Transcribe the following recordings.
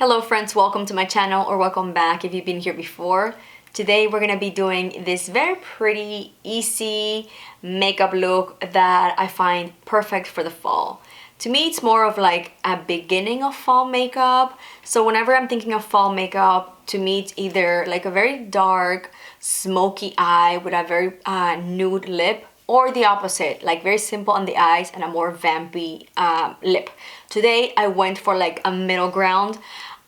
Hello friends, welcome to my channel or welcome back if you've been here before. Today we're gonna be doing this very pretty, easy makeup look that I find perfect for the fall. To me, it's more of like a beginning of fall makeup. So whenever I'm thinking of fall makeup, to me it's either like a very dark, smoky eye with a very nude lip, or the opposite, like very simple on the eyes and a more vampy lip. Today I went for like a middle ground.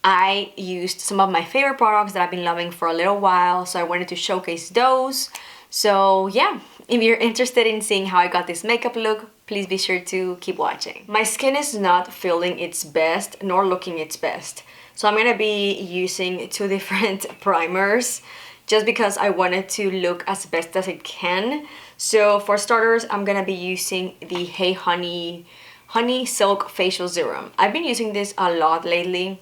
I used some of my favorite products that I've been loving for a little while, so I wanted to showcase those. So yeah, if you're interested in seeing how I got this makeup look, please be sure to keep watching. My skin is not feeling its best nor looking its best, so I'm gonna be using two different primers just because I wanted to look as best as it can. So for starters, I'm gonna be using the Hey Honey Silk Facial Serum. I've been using this a lot lately.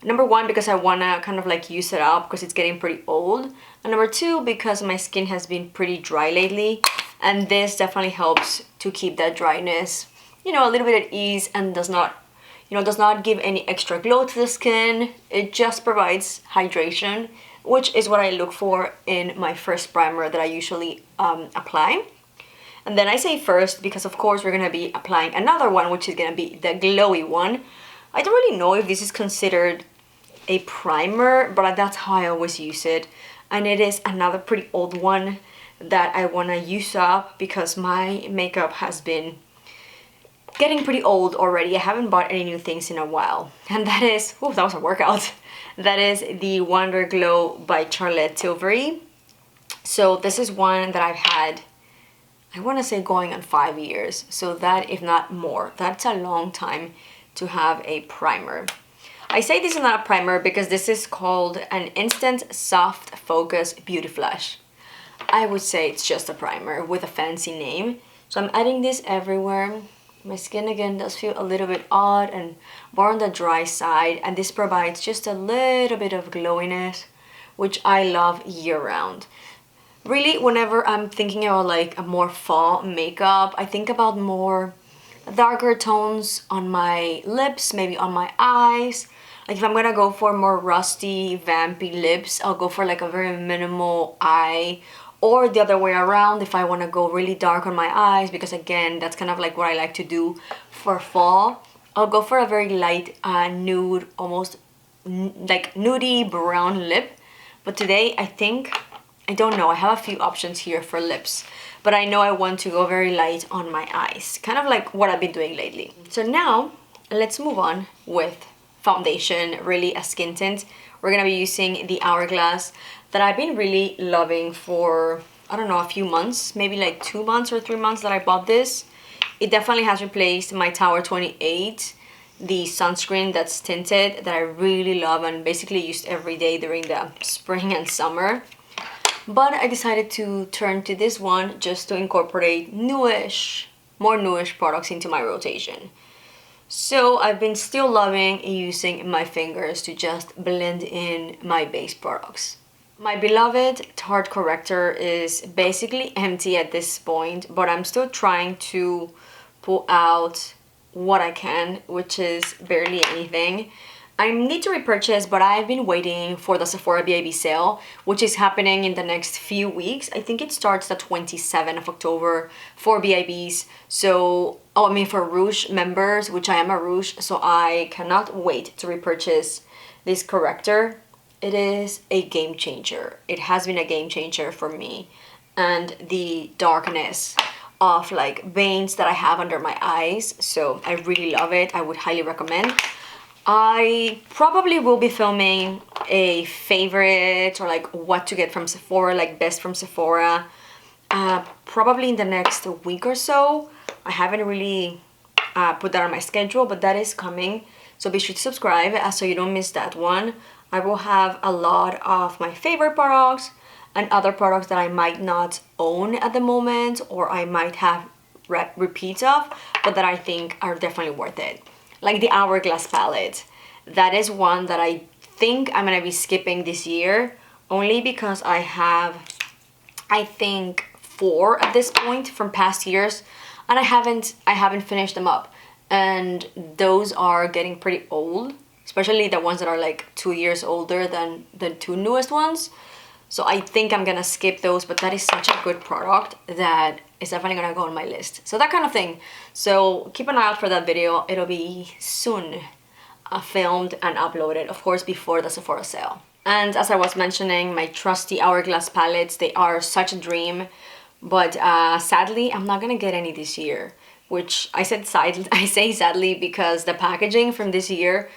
Number one, because I wanna kind of like use it up because it's getting pretty old. And number two, because my skin has been pretty dry lately. And this definitely helps to keep that dryness, a little bit at ease and does not give any extra glow to the skin. It just provides hydration, which is what I look for in my first primer that I usually apply. And then I say first because of course we're gonna be applying another one, which is gonna be the glowy one. I don't really know if this is considered a primer, but that's how I always use it. And it is another pretty old one that I want to use up because my makeup has been getting pretty old already. I haven't bought any new things in a while. And that is, oh, that was a workout. That is the Wonder Glow by Tilbury. So this is one that I've had, I want to say going on 5 years. So that, if not more, that's a long time to have a primer. I say this is not a primer because this is called an Instant Soft Focus Beauty Flash. I would say it's just a primer with a fancy name. So I'm adding this everywhere. My skin again does feel a little bit odd and more on the dry side, and this provides just a little bit of glowiness, which I love year-round. Really, whenever I'm thinking about like a more fall makeup, I think about more darker tones on my lips, maybe on my eyes. Like if I'm gonna go for more rusty, vampy lips, I'll go for like a very minimal eye, or the other way around if I want to go really dark on my eyes, because again, that's kind of like what I like to do for fall. I'll go for a very light nude, almost like nudie brown lip. But today I don't know, I have a few options here for lips, but I know I want to go very light on my eyes, kind of like what I've been doing lately. So now let's move on with foundation, really a skin tint. We're gonna be using the Hourglass that I've been really loving for, I don't know, a few months, maybe like 2 months or 3 months that I bought this. It definitely has replaced my Tower 28, the sunscreen that's tinted that I really love and basically used every day during the spring and summer. But I decided to turn to this one just to incorporate more newish products into my rotation. So I've been still loving using my fingers to just blend in my base products. My beloved Tarte corrector is basically empty at this point, but I'm still trying to pull out what I can, which is barely anything. I need to repurchase, but I've been waiting for the Sephora BIB sale, which is happening in the next few weeks. I think it starts the 27th of October for BIBs. So, for Rouge members, which I am a Rouge, so I cannot wait to repurchase this corrector. It is a game changer. It has been a game changer for me. And the darkness of like veins that I have under my eyes. So I really love it. I would highly recommend. I probably will be filming a favorite or like what to get from Sephora, like best from Sephora, probably in the next week or so. I haven't really put that on my schedule, but that is coming. So be sure to subscribe so you don't miss that one. I will have a lot of my favorite products and other products that I might not own at the moment or I might have repeats of, but that I think are definitely worth it. Like the Hourglass palette. That is one that I think I'm gonna be skipping this year, only because I have, I think, 4 at this point from past years, and I haven't finished them up, and those are getting pretty old. especially the ones that are like 2 years older than the 2 newest ones. So I think I'm gonna skip those, but that is such a good product that it's definitely gonna go on my list. So that kind of thing. So keep an eye out for that video. It'll be soon filmed and uploaded, of course, before the Sephora sale. And as I was mentioning, my trusty Hourglass palettes, they are such a dream, but sadly, I'm not gonna get any this year. Which I say sadly because the packaging from this year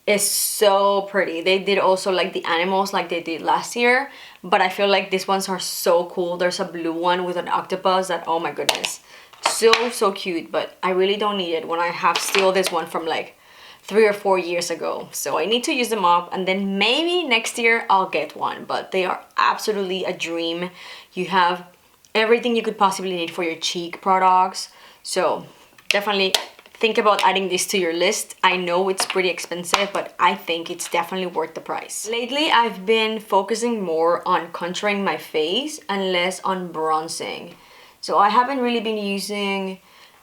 is so pretty. They did also like the animals like they did last year, but I feel like these ones are so cool. There's a blue one with an octopus that, oh my goodness, so cute, but I really don't need it when I have still this one from like 3 or 4 years ago. So I need to use them up, and then maybe next year I'll get one, but they are absolutely a dream. You have everything you could possibly need for your cheek products. So definitely think about adding this to your list. I know it's pretty expensive, but I think it's definitely worth the price. Lately, I've been focusing more on contouring my face and less on bronzing. So I haven't really been using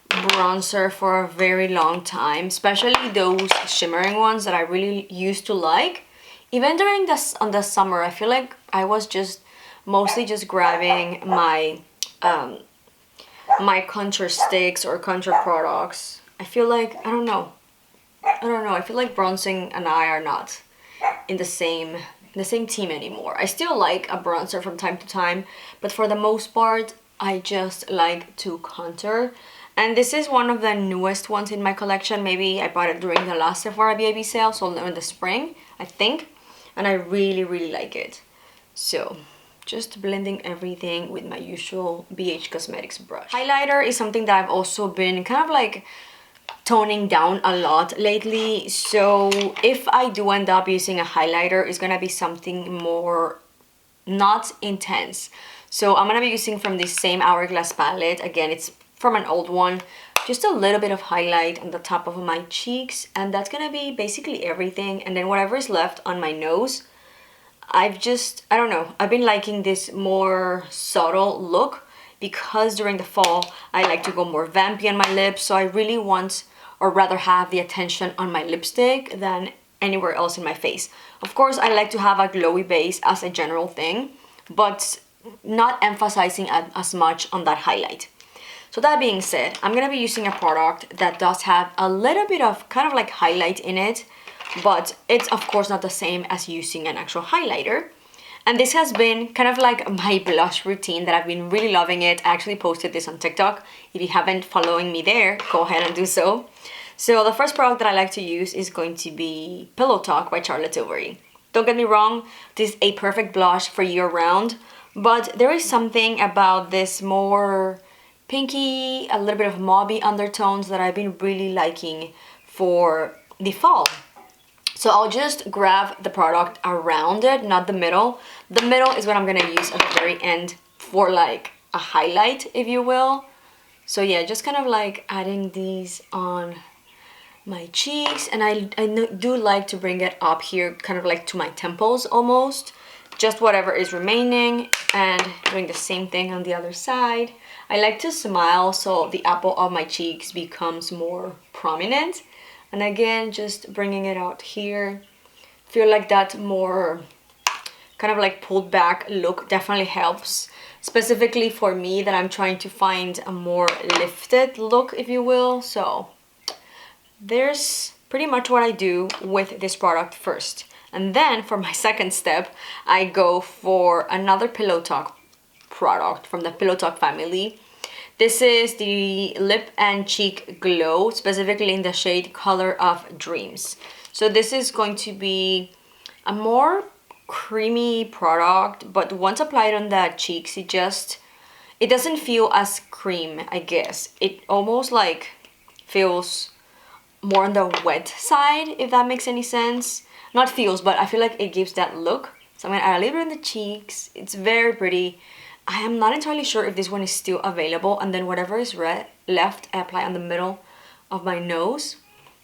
bronzer for a very long time, especially those shimmering ones that I really used to like. Even during on the summer, I feel like I was mostly just grabbing my my contour sticks or contour products. I feel like, I don't know, I feel like bronzing and I are not in the same team anymore. I still like a bronzer from time to time, but for the most part, I just like to contour. And this is one of the newest ones in my collection. Maybe I bought it during the last Sephora baby sale, so in the spring, I think. And I really like it. So just blending everything with my usual BH Cosmetics brush. Highlighter is something that I've also been kind of like toning down a lot lately. So if I do end up using a highlighter, it's gonna be something more not intense. So I'm gonna be using from this same Hourglass palette. Again, it's from an old one. Just a little bit of highlight on the top of my cheeks, and that's gonna be basically everything. And then whatever is left on my nose, I don't know, I've been liking this more subtle look because during the fall, I like to go more vampy on my lips. So I really want, or rather have the attention on my lipstick than anywhere else in my face. Of course, I like to have a glowy base as a general thing, but not emphasizing as much on that highlight. So that being said, I'm gonna be using a product that does have a little bit of kind of like highlight in it, but it's of course not the same as using an actual highlighter. And this has been kind of like my blush routine that I've been really loving it. I actually posted this on TikTok. If you haven't following me there, go ahead and do so. So the first product that I like to use is going to be Pillow Talk by Charlotte Tilbury. Don't get me wrong, this is a perfect blush for year round, but there is something about this more pinky, a little bit of mauvey undertones that I've been really liking for the fall. So I'll just grab the product around it, not the middle. The middle is what I'm gonna use at the very end for like a highlight, if you will. So yeah, just kind of like adding these on my cheeks, and I do like to bring it up here, kind of like to my temples almost. Just whatever is remaining, and doing the same thing on the other side. I like to smile so the apple of my cheeks becomes more prominent. And again, just bringing it out here. Feel like that more kind of like pulled back look definitely helps. Specifically for me, that I'm trying to find a more lifted look, if you will. So there's pretty much what I do with this product first. And then for my second step, I go for another Pillow Talk product from the Pillow Talk family. This is the Lip and Cheek Glow, specifically in the shade Color of Dreams. So this is going to be a more creamy product, but once applied on the cheeks, it doesn't feel as cream, I guess. It almost like feels more on the wet side, if that makes any sense. Not feels, but I feel like it gives that look. So I'm gonna add a little bit on the cheeks. It's very pretty. I am not entirely sure if this one is still available, and then whatever is left, I apply on the middle of my nose.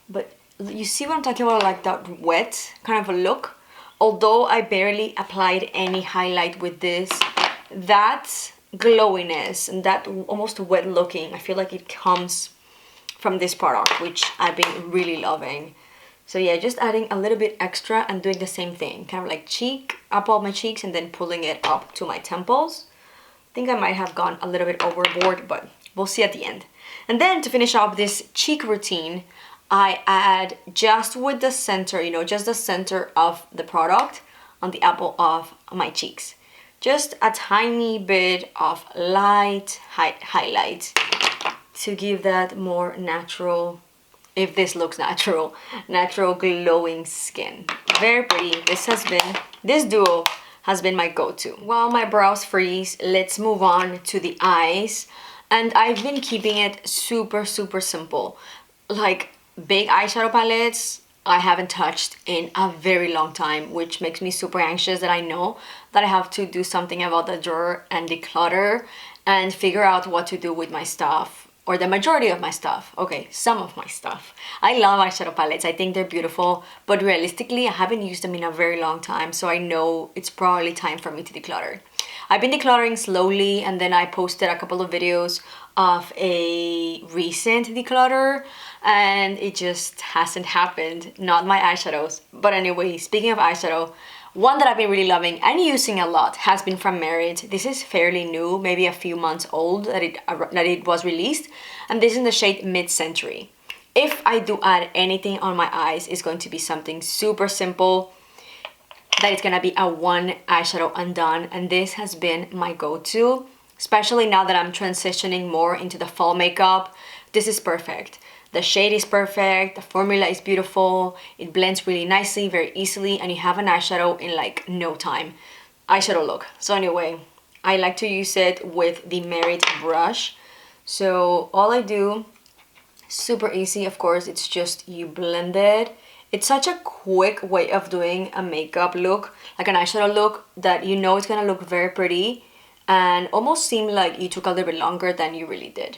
But you see what I'm talking about, like that wet kind of a look? Although I barely applied any highlight with this, that glowiness and that almost wet looking, I feel like it comes from this product, which I've been really loving. So yeah, just adding a little bit extra and doing the same thing, kind of like cheek, up all my cheeks and then pulling it up to my temples. I think I might have gone a little bit overboard, but we'll see at the end. And then to finish off this cheek routine, I add just with the center, you know, just the center of the product on the apple of my cheeks. Just a tiny bit of light highlight to give that more natural, if this looks natural, natural glowing skin. Very pretty. This duo has been my go-to. While my brows freeze, let's move on to the eyes. And I've been keeping it super simple. Like big eyeshadow palettes, I haven't touched in a very long time, which makes me super anxious that I know that I have to do something about the drawer and declutter and figure out what to do with my stuff. Or the majority of my stuff. Okay, some of my stuff. I love eyeshadow palettes. I think they're beautiful, but realistically, I haven't used them in a very long time, so I know it's probably time for me to declutter. I've been decluttering slowly, and then I posted a couple of videos of a recent declutter, and it just hasn't happened. Not my eyeshadows. But anyway, speaking of eyeshadow, one that I've been really loving and using a lot has been from Merit. This is fairly new, maybe a few months old that it was released. And this is in the shade Mid-Century. If I do add anything on my eyes, it's going to be something super simple. That it's gonna be a one eyeshadow and done. And this has been my go-to, especially now that I'm transitioning more into the fall makeup. This is perfect. The shade is perfect, the formula is beautiful, it blends really nicely, very easily, and you have an eyeshadow in like no time. Eyeshadow look. So anyway, I like to use it with the Merit brush. So all I do, super easy, of course, it's just you blend it. It's such a quick way of doing a makeup look, like an eyeshadow look, that you know it's gonna look very pretty and almost seem like you took a little bit longer than you really did.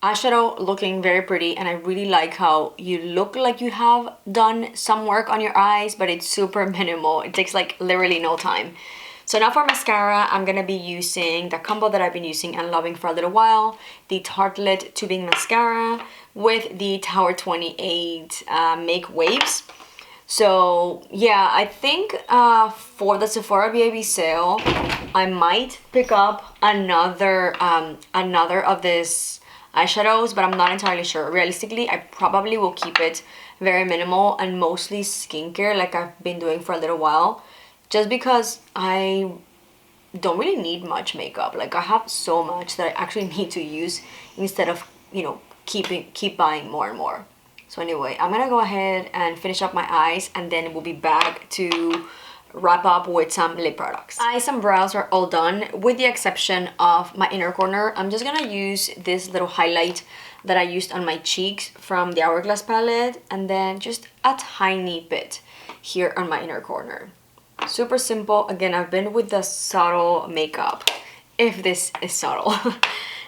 Eyeshadow looking very pretty, and I really like how you look like you have done some work on your eyes, but it's super minimal. It takes like literally no time. So now for mascara, I'm gonna be using the combo that I've been using and loving for a little while, the Tartelette Tubing Mascara with the Tower 28 Make Waves. So yeah, I think for the Sephora BAB sale, I might pick up another of this eyeshadows, but I'm not entirely sure. Realistically, I probably will keep it very minimal and mostly skincare like I've been doing for a little while, just because I don't really need much makeup. Like I have so much that I actually need to use instead of, you know, keep buying more and more. So anyway, I'm gonna go ahead and finish up my eyes, and then we'll be back to wrap up with some lip products. Eyes and brows are all done with the exception of my inner corner. I'm just gonna use this little highlight that I used on my cheeks from the Hourglass palette, and then just a tiny bit here on my inner corner. Super simple. Again, I've been with the subtle makeup, if this is subtle.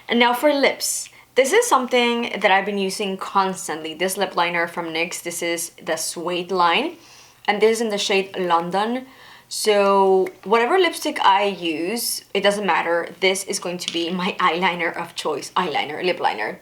And now for lips. This is something that I've been using constantly. This lip liner from NYX. This is the Suede line, and this is in the shade London. So whatever lipstick I use, it doesn't matter. This is going to be my eyeliner of choice. Lip liner.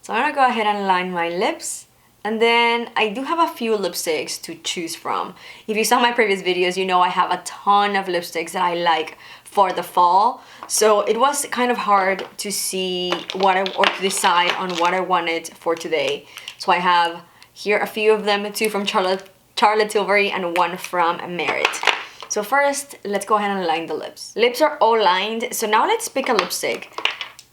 So I'm gonna go ahead and line my lips. And then I do have a few lipsticks to choose from. If you saw my previous videos, you know I have a ton of lipsticks that I like for the fall. So it was kind of hard to see or to decide on what I wanted for today. So I have here a few of them, two from Charlotte Tilbury and one from Merit. So first, let's go ahead and line the lips. Lips are all lined, so now let's pick a lipstick.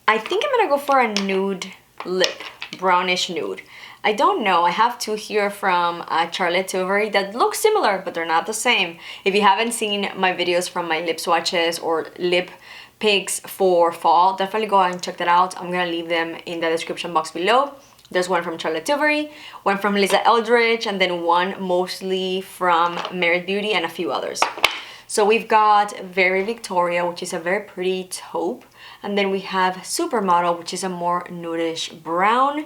I think I'm gonna go for a nude lip, brownish nude. I don't know, I have two here from Charlotte Tilbury that look similar, but they're not the same. If you haven't seen my videos from my lip swatches or lip picks for fall, definitely go ahead and check that out. I'm gonna leave them in the description box below. There's one from Charlotte Tilbury, one from Eldridge, and then one mostly from Merit Beauty and a few others. So we've got Very Victoria, which is a very pretty taupe. And then we have Supermodel, which is a more nudish brown.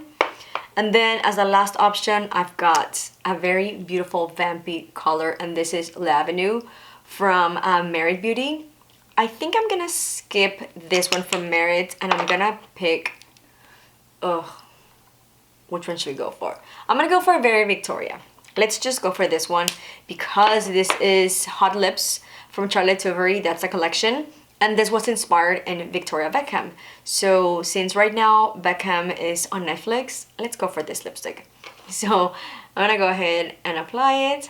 And then as the last option, I've got a very beautiful vampy color, and this is L'Avenue from Merit Beauty. I think I'm gonna skip this one from Merit, and I'm gonna pick, which one should we go for? I'm gonna go for Very Victoria. let's just go for this one because this is Hot Lips from Tilbury. That's a collection. And this was inspired in Victoria Beckham. So since right now Beckham is on Netflix, let's go for this lipstick. So I'm gonna go ahead and apply it.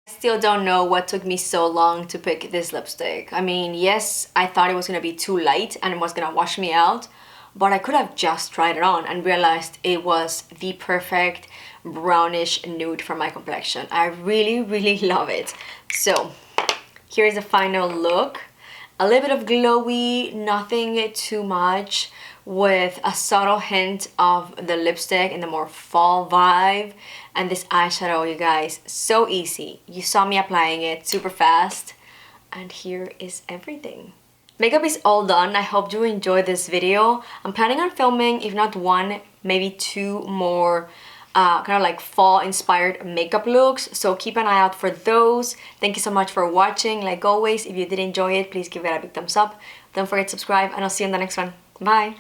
I still don't know what took me so long to pick this lipstick. I mean, yes, I thought it was gonna be too light and it was gonna wash me out, but I could have just tried it on and realized it was the perfect brownish nude for my complexion. I really, really love it. So here's the final look. A little bit of glowy, nothing too much, with a subtle hint of the lipstick and the more fall vibe. And this eyeshadow, you guys, so easy. You saw me applying it super fast. And here is everything. Makeup is all done. I hope you enjoyed this video. I'm planning on filming, if not one, maybe two more kind of like fall inspired makeup looks, so keep an eye out for those. Thank you so much for watching. Like always, if you did enjoy it, please give it a big thumbs up. Don't forget to subscribe, and I'll see you in the next one. Bye.